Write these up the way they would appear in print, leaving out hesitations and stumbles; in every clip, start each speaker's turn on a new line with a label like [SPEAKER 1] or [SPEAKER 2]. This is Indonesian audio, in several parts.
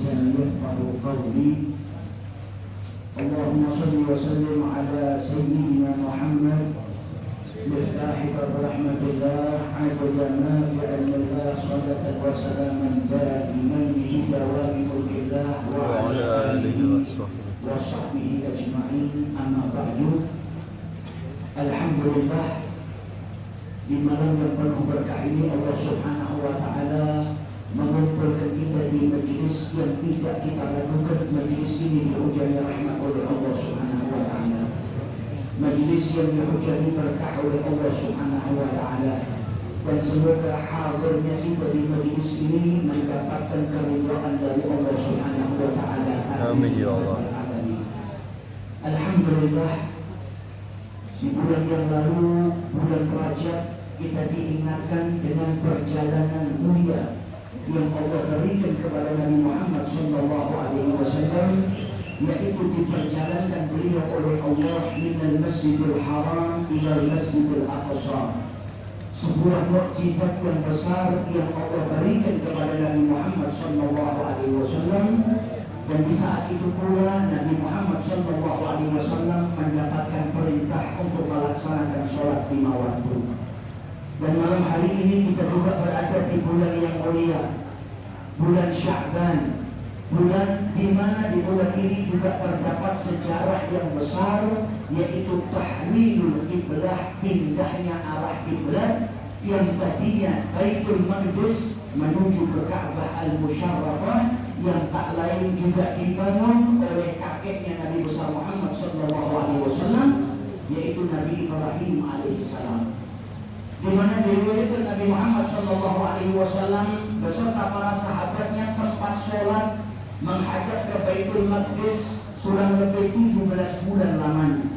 [SPEAKER 1] بلسان يفقه قولي. اللهم صل وسلم على سيدنا محمد مفتاح باب رحمة الله عدد ما في علم الله صلاة وسلاما دائما بدوام ملك الله وعلى آله وصحبه أجمعين. أما بعد. Alhamdulillah, di malam yang penuh berkah ini Allah Subhanahu wa Ta'ala mengumpulkan kita di majelis yang tidak kita lakukan. Majelis ini dihujani rahmat oleh Allah Subhanahu wa Ta'ala, majelis yang dihujani berkah oleh Allah Subhanahu wa Ta'ala, dan semoga hadirnya kita di majelis ini mendapatkan keridhaan dari Allah Subhanahu wa Ta'ala. Amin ya Allah. Alhamdulillah, di bulan yang lalu, bulan Rajab, kita diingatkan dengan perjalanan mulia yang Allah berikan kepada Nabi Muhammad SAW, yaitu diperjalankan beliau oleh Allah minal Masjidil Haram ila Masjidil Aqsa. Sebuah mukjizat yang besar yang Allah berikan kepada Nabi Muhammad SAW. Dan di saat itu pula Nabi Muhammad SAW mendapatkan perintah untuk melaksanakan sholat 5 waktu. Dan malam hari ini kita juga berada di bulan yang mulia, bulan Sya'ban, bulan di mana di bulan ini juga terdapat sejarah yang besar, yaitu tahwilul qiblah, pindahnya arah kiblat yang tadinya Baitul Maqdis menuju ke Ka'bah Al-Musyarrafah, yang tak lain juga dibangun oleh kakeknya Nabi besar Muhammad SAW, yaitu Nabi Ibrahim alaihissalam. Di mana diriwayatkan Nabi Muhammad SAW beserta para sahabatnya sempat sholat menghadap ke Baitul Maqdis kurang lebih 17 bulan lamanya.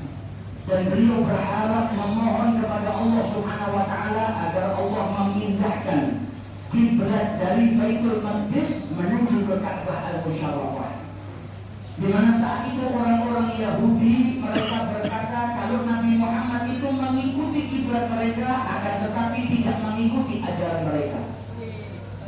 [SPEAKER 1] Dan beliau berharap memohon kepada Allah Subhanahu wa Ta'ala agar Allah memindahkan kiblat dari Baitul Maqdis menuju ke Ka'bah Al-Musyarrafah. Di mana saat itu orang-orang Yahudi mereka berkata kalau Nabi Muhammad itu mengikuti kiblat mereka, akan tetapi tidak mengikuti ajaran mereka.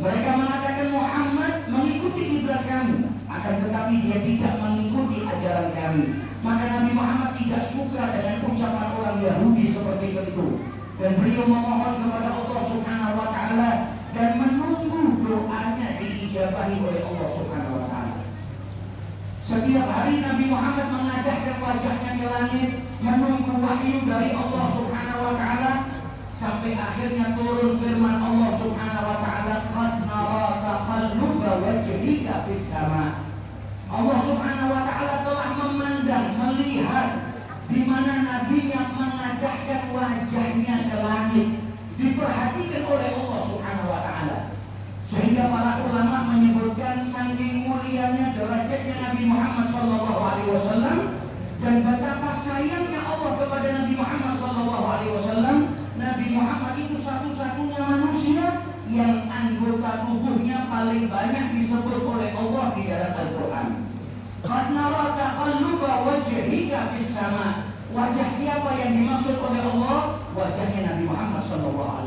[SPEAKER 1] Mereka mengatakan Muhammad mengikuti kiblat kami, akan tetapi dia tidak mengikuti ajaran kami. Maka Nabi Muhammad tidak suka dengan ucapan orang Yahudi seperti itu, dan beliau memohon kepada Allah Subhanahu wa Ta'ala dan menunggu doanya diijabahi oleh Allah Subhanahu wa Ta'ala. Setiap hari Nabi Muhammad mengadahkan wajahnya ke langit, menunggu wahyu dari Allah Subhanahu wa Ta'ala, sampai akhirnya turun firman Allah Subhanahu wa Ta'ala, qad nara taqalluba wajhika fis sama. Allah Subhanahu wa Ta'ala telah memandang, melihat di mana nabinya mengadahkan wajahnya ke langit, diperhatikan oleh Allah Subhanahu wa Ta'ala. Sehingga para ulama menyebutkan saking mulianya derajatnya Nabi Muhammad SAW dan betapa sayangnya Allah kepada Nabi Muhammad SAW. Nabi Muhammad itu satu-satunya manusia yang anggota tubuhnya paling banyak disebut oleh Allah di dalam Al-Quran. Qad nara taqalluba wajhika fis sama. Wajah siapa yang dimaksud oleh Allah? Wajahnya Nabi Muhammad SAW.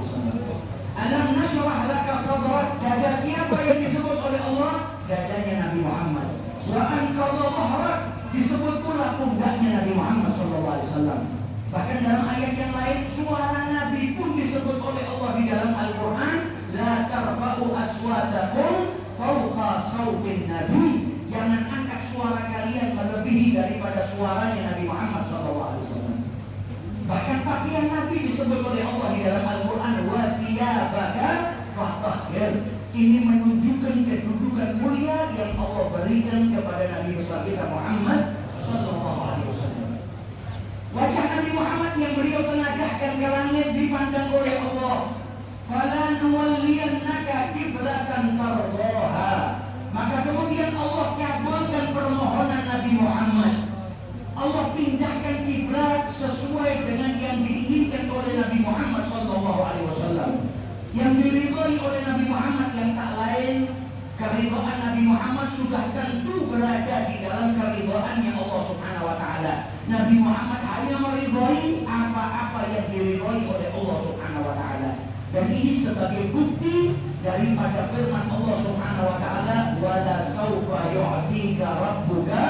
[SPEAKER 1] Alam nashrah laka sadrak. Dada siapa yang disebut oleh Allah? Dadanya Nabi Muhammad. Wa anqadha dhahrak. Disebut pula pundaknya Nabi Muhammad SAW. Bahkan dalam ayat yang lain suara Nabi pun disebut oleh Allah di dalam Al-Quran. La tarfa'u aswatakum fawqa sawtin Nabi. Jangan angkat suara kalian melebihi daripada suaranya Nabi Muhammad SAW. Bahkan pakaian Nabi disebut oleh Allah di dalam Al-Quran, wa thiyabaka fatahhir. Ini menunjukkan kedudukan mulia yang Allah berikan kepada Nabi besar kita Muhammad SAW. Wajah Nabi Muhammad yang beliau tengadahkan ke langit dipandang oleh Allah. Fala nuwalliyannaka qiblatan tardaha. Maka kemudian Allah kabulkan permohonan Nabi Muhammad. Allah pindahkan kiblat sesuai dengan yang diinginkan oleh Nabi Muhammad SAW. Yang diridhai oleh Nabi Muhammad yang tak lain, keridhaan Nabi Muhammad sudah tentu berada di dalam keridhaannya Allah Subhanahu wa Ta'ala. Nabi Muhammad hanya meridhai apa-apa yang diridhai oleh Allah Subhanahu wa Ta'ala. Dan ini sebagai bukti daripada firman Allah Subhanahu wa taala, wala saufa yu'tika rabbuka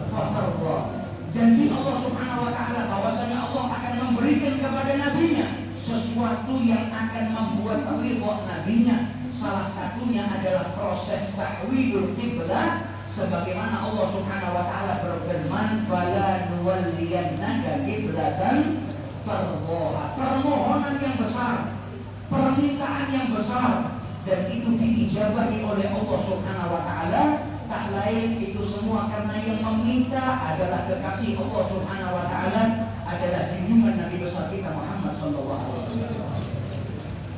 [SPEAKER 1] fatarda. Janji Allah Subhanahu wa taala bahwasanya Allah akan memberikan kepada nabinya sesuatu yang akan membuat ridha nabinya. Salah satunya adalah proses tahwilul qiblah, sebagaimana Allah Subhanahu wa taala berfirman, fala nuwalliyannaka qiblatan tardaha. Permohonan yang besar, permintaan yang besar, dan itu diijabahi oleh Allah Subhanahu wa taala. Tak lain itu semua karena yang meminta adalah kekasih Allah Subhanahu wa taala, adalah junjungan Nabi besar kita Muhammad sallallahu alaihi wasallam.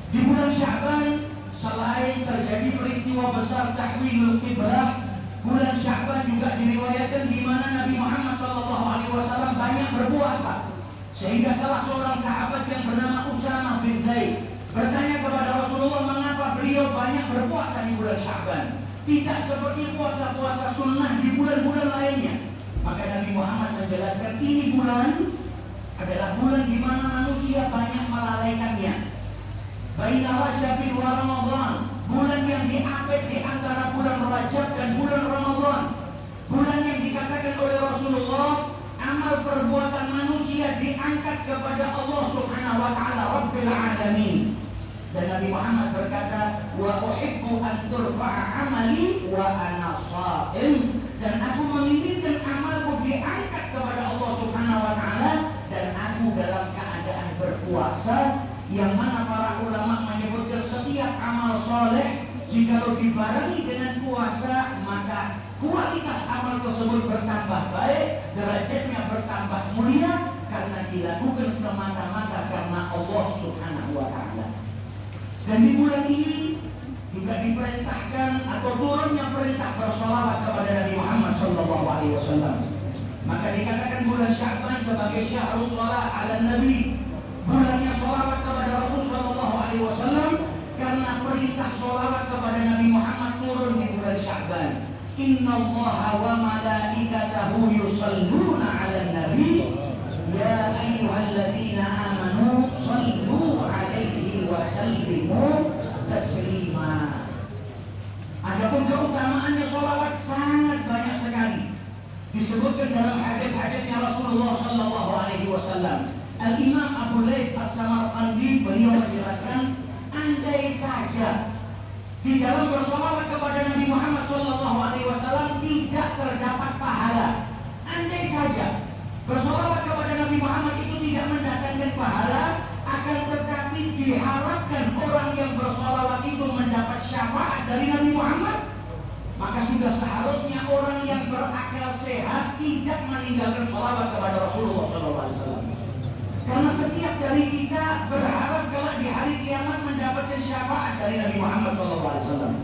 [SPEAKER 1] Di bulan Sya'ban, selain terjadi peristiwa besar tahwilul qiblah, bulan Sya'ban juga diriwayatkan di mana Nabi Muhammad sallallahu alaihi wasallam banyak berpuasa. Sehingga salah seorang sahabat yang bernama Usamah bin Zaid bertanya kepada Rasulullah, mengapa beliau banyak berpuasa di bulan Sya'ban, tidak seperti puasa-puasa sunnah di bulan-bulan lainnya. Maka Nabi Muhammad menjelaskan, ini bulan adalah bulan di mana manusia banyak melalaikannya. Baina Rajab wa Ramadan, bulan yang diapit di antara bulan Rajab dan bulan Ramadan. Bulan yang dikatakan oleh Rasulullah, amal perbuatan manusia diangkat kepada Allah Subhanahu wa taala Rabbil Alamin. Dan Nabi Muhammad berkata, wa uhibbu an turfa'a amali wa ana sha'im, dan aku menginginkan amalku diangkat kepada Allah Subhanahu wa taala dan aku dalam keadaan berpuasa. Yang mana para ulama menyebutkan setiap amal soleh jikalau dibarengi dengan puasa, maka kualitas amal tersebut bertambah baik, derajatnya bertambah mulia, karena dilakukan semata-mata karena Allah Subhanahu wa taala. Dan di bulan ini juga diperintahkan atau turunnya perintah bersolawat kepada Nabi Muhammad SAW. Maka dikatakan bulan Sya'ban sebagai syahrul sholat ala Nabi, bulannya sholawat kepada Rasul SAW, karena perintah sholawat kepada Nabi Muhammad turun di bulan Sya'ban. Inna Allaha wa malaikatahu yusalluna ala Nabi ya ayyuhalladzina amanu sallu alaihi wa sallimu taslima. Adapun keutamaannya sholawat sangat banyak sekali, disebutkan dalam hadis-hadisnya Rasulullah sallallahu alaihi wasallam. Al-Imam Abu Layth As-Samarqandi beliau menjelaskan, andai saja di dalam bersolawat kepada Nabi Muhammad SAW tidak terdapat pahala, andai saja bersolawat kepada Nabi Muhammad itu tidak mendatangkan pahala, akan tetapi diharapkan orang yang bersolawat itu mendapat syafaat dari Nabi Muhammad, maka sudah seharusnya orang yang berakal sehat tidak meninggalkan solawat kepada Rasulullah SAW. Karena setiap dari kita berharap kelak di hari kiamat mendapatkan syafaat dari Nabi Muhammad SAW.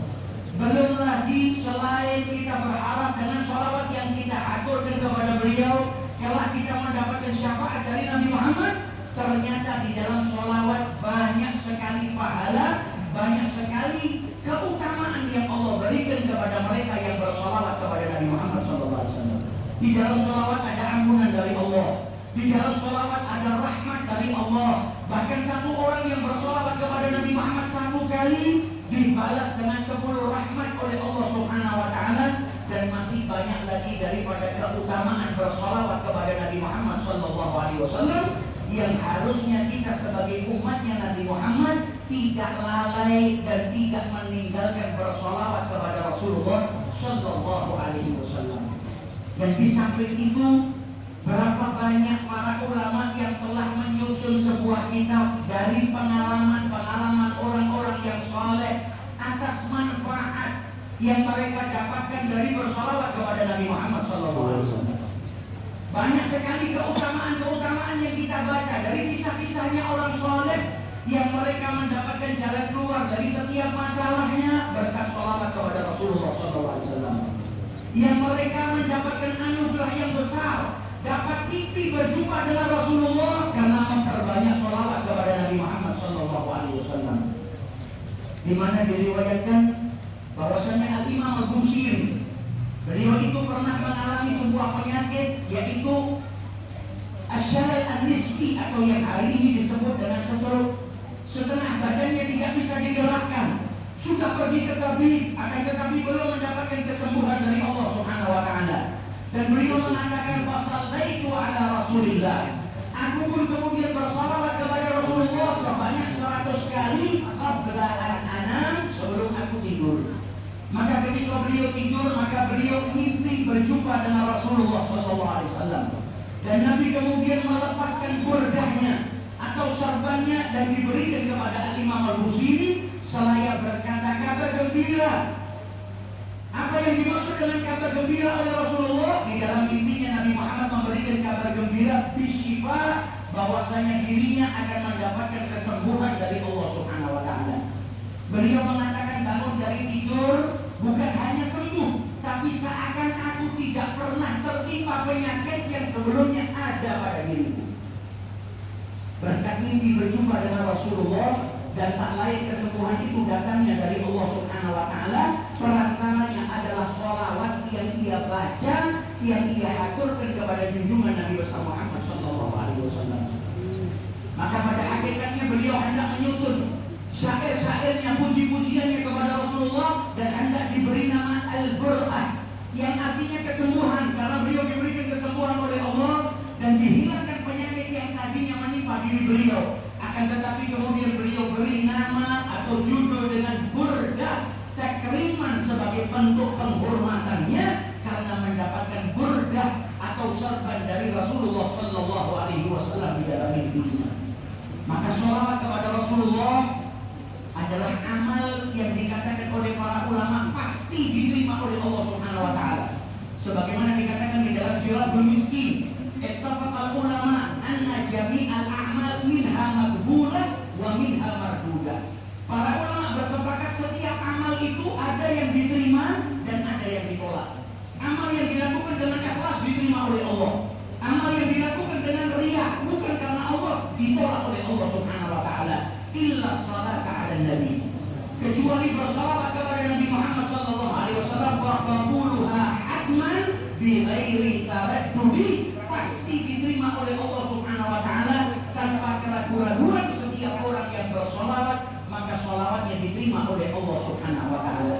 [SPEAKER 1] Belum lagi selain kita berharap dengan sholawat yang kita aturkan kepada beliau, kelak kita mendapatkan syafaat dari Nabi Muhammad, ternyata di dalam sholawat banyak sekali pahala, banyak sekali keutamaan yang Allah berikan kepada mereka yang bersolawat kepada Nabi Muhammad SAW. Di dalam sholawat ada ampunan dari Allah. Di dalam sholawat ada rahmat dari Allah. Bahkan satu orang yang bersolawat kepada Nabi Muhammad 1 kali dibalas dengan 10 rahmat oleh Allah Subhanahu wa taala. Dan masih banyak lagi daripada keutamaan bersolawat kepada Nabi Muhammad SAW yang harusnya kita sebagai umatnya Nabi Muhammad tidak lalai dan tidak meninggalkan bersolawat kepada Rasulullah SAW. Dan di samping itu, berapa banyak para ulama yang telah menyusun sebuah kitab dari pengalaman-pengalaman orang-orang yang soleh atas manfaat yang mereka dapatkan dari bersolawat kepada Nabi Muhammad SAW. Banyak sekali keutamaan-keutamaan yang kita baca dari kisah-kisahnya orang soleh yang mereka mendapatkan jalan keluar dari setiap masalahnya berkat solawat kepada Rasulullah SAW. Yang mereka mendapatkan anugerah yang besar, dapat ikti berjumpa dengan Rasulullah karena memperbanyak sholawat kepada Nabi Muhammad SAW. Di mana diriwayatkan bahwasanya Al-Imam Al-Busiri, beliau itu pernah mengalami sebuah penyakit yaitu asyalal an-nisbi atau yang hari ini disebut dengan stroke. Setengah badannya tidak bisa digerakkan sudah pergi ke tabib, akan tetapi belum mendapatkan kesembuhan dari Allah Subhanahu wa taala. Dan beliau mengatakan fasallaitu ala Rasulillah. Aku pun kemudian bersalawat kepada Rasulullah sebanyak 100 kali qabla an anam, sebelum aku tidur. Maka ketika beliau tidur, maka beliau mimpi berjumpa dengan Rasulullah SAW. Dan Nabi kemudian melepaskan burdahnya atau sarbannya dan diberikan kepada Imam Al-Busiri seraya berkata kabar gembira. Apa yang dimaksud dengan kabar gembira oleh Rasulullah? Di dalam mimpinya Nabi Muhammad memberikan kabar gembira bisyifa, bahwasanya dirinya akan mendapatkan kesembuhan dari Allah Subhanahu wa taala. Beliau mengatakan bangun dari tidur bukan hanya sembuh, tapi seakan aku tidak pernah tertimpa penyakit yang sebelumnya ada pada diriku. Berkat mimpi berjumpa dengan Rasulullah dan tak lain kesembuhan itu datangnya dari Allah Subhanahu wa taala, perantaranya adalah sholawat yang ia baca, yang ia aturkan kepada junjungan Nabi besar Muhammad sallallahu alaihi wasallam. Maka pada hakikatnya beliau hendak menyusun syair-syairnya, puji-pujiannya kepada Rasulullah dan hendak diberi nama Al-Bur'ah, yang artinya kesembuhan, karena beliau diberikan kesembuhan oleh Allah dan dihilangkan penyakit yang tadinya menimpa diri beliau. Akan tetapi kemudian beliau beri nama atau judul dengan Burdah, takriman sebagai bentuk penghormatannya karena mendapatkan burdah atau serban dari Rasulullah sallallahu alaihi wasallam di dalam hidupnya. Maka sholawat kepada Rasulullah adalah amal yang dikatakan oleh para ulama pasti diterima oleh Allah Subhanahu wa taala. Sebagaimana dikatakan di dalam Syiarul Miskin, ittafaqal ulama anna jami'al a'mal minha maqbulah wa minha mardudah. Para ulama bersepakat setiap amal itu ada yang diterima dan ada yang ditolak. Amal yang dilakukan dengan ikhlas diterima oleh Allah. Amal yang dilakukan dengan riya bukan karena Allah ditolak oleh Allah Subhanahu wa taala. Illa salata 'ala nabi, kecuali bersalawat kepada Nabi Muhammad sallallahu alaihi wasallam, faquluha hatman bi ghairi taraddudi, pasti diterima oleh Allah Subhanahu wa taala tanpa keraguan-raguan. Setiap orang yang bersalawat maka salawatnya diterima oleh Allah Subhanahu wa taala.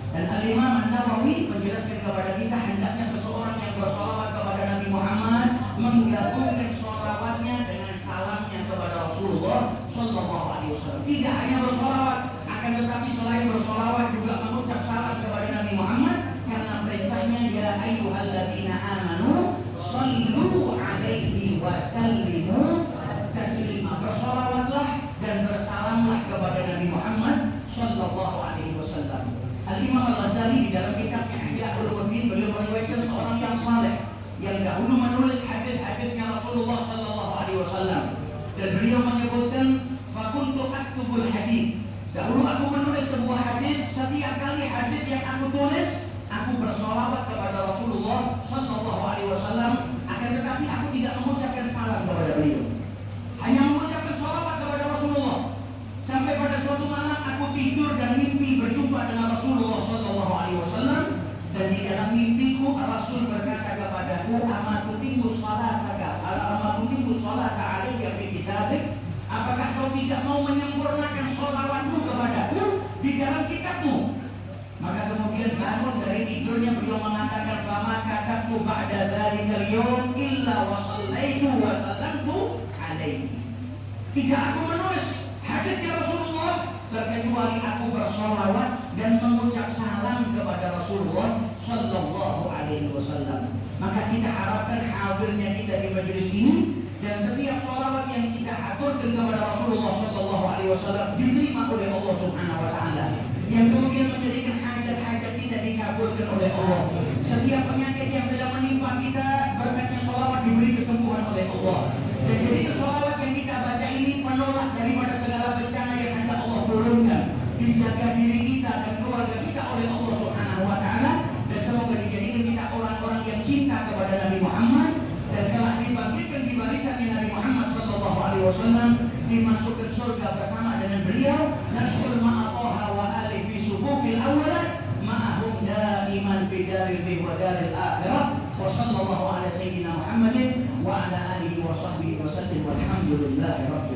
[SPEAKER 1] Dan Al-Imam An-Nawawi menjelaskan kepada kita hendaknya seseorang yang bersalawat kepada Nabi Muhammad menggabungkan salawatnya dengan salamnya kepada Rasulullah sallallahu alaihi wasallam. Tidak hanya bersalawat, akan tetapi selain bersalawat juga mengucap salam kepada Nabi Muhammad, karena perintahnya ya ayyuhalladzina amanu shallu alaihi wa sallimu taslima. Bersalawatlah dan bersalamlah kepada Nabi Muhammad sallallahu alaihi wasallam. Al-Imam Al-Ghazali di dalam kitabnya Ihya Ulumuddin, beliau meriwayatkan seorang yang saleh yang dahulu menulis hadis-hadisnya Rasulullah sallallahu alaihi wasallam, dan beliau menyebutkan fakuntu aktubul hadis. Dahulu aku menulis sebuah hadis, setiap kali hadis yang aku tulis aku bersolawat kepada Rasulullah sallallahu alaihi wasallam, akan tetapi aku tidak mengucapkan salam kepada beliau, hanya mengucapkan sholawat kepada Rasulullah. Sampai pada suatu malam aku tidur dan mimpi berjumpa dengan Rasulullah sallallahu alaihi wasallam, dan di dalam mimpiku Rasul berkata kepadaku, amatutimmu salataka alayya fi kitabik, apakah kau tidak mau menyempurnakan sholawatmu kepadaku di dalam kitabmu? Maka kemudian bangun dari tidurnya beliau mengatakan, fama katabtu ba'da dzalikal yawm illa wa shallaitu wa sallamtu alaihi. Tidak aku menulis hadisnya Rasulullah terkecuali aku bersolawat dan mengucap salam kepada Rasulullah sallallahu alaihi wasallam. Maka kita harapkan hadirnya kita di majelis ini dan setiap sholawat yang kita aturkan kepada Rasulullah sallallahu alaihi wasallam diterima oleh Allah Subhanahu wa taala, yang kemudian menjadikan hajat-hajat kita dikabulkan oleh Allah. Setiap penyakit yang sedang menimpa kita, berkatnya sholawat diberi kesembuhan oleh Allah. Dan jadi sholawat yang kita baca ini penolak daripada segala bencana yang hendak Allah turunkan. Dijaga diri kita dan keluarga kita oleh Allah Subhanahu wa taala, dan semoga dijadikan kita orang-orang yang cinta kepada Nabi Muhammad, dan telah dibangkitkan di barisannya Nabi Muhammad sallallahu alaihi wasallam, dimasukkan surga bersama dengan beliau, nadkhul ma'a Thaha wa ali fi sufufil awwalah ma'ahum daiman fi daril bir wa daril akhirah. Wa sallallahu ala sayyidina Muhammadin wa ala alihi wa sahbihi wa sallim walhamdulillahi rabbil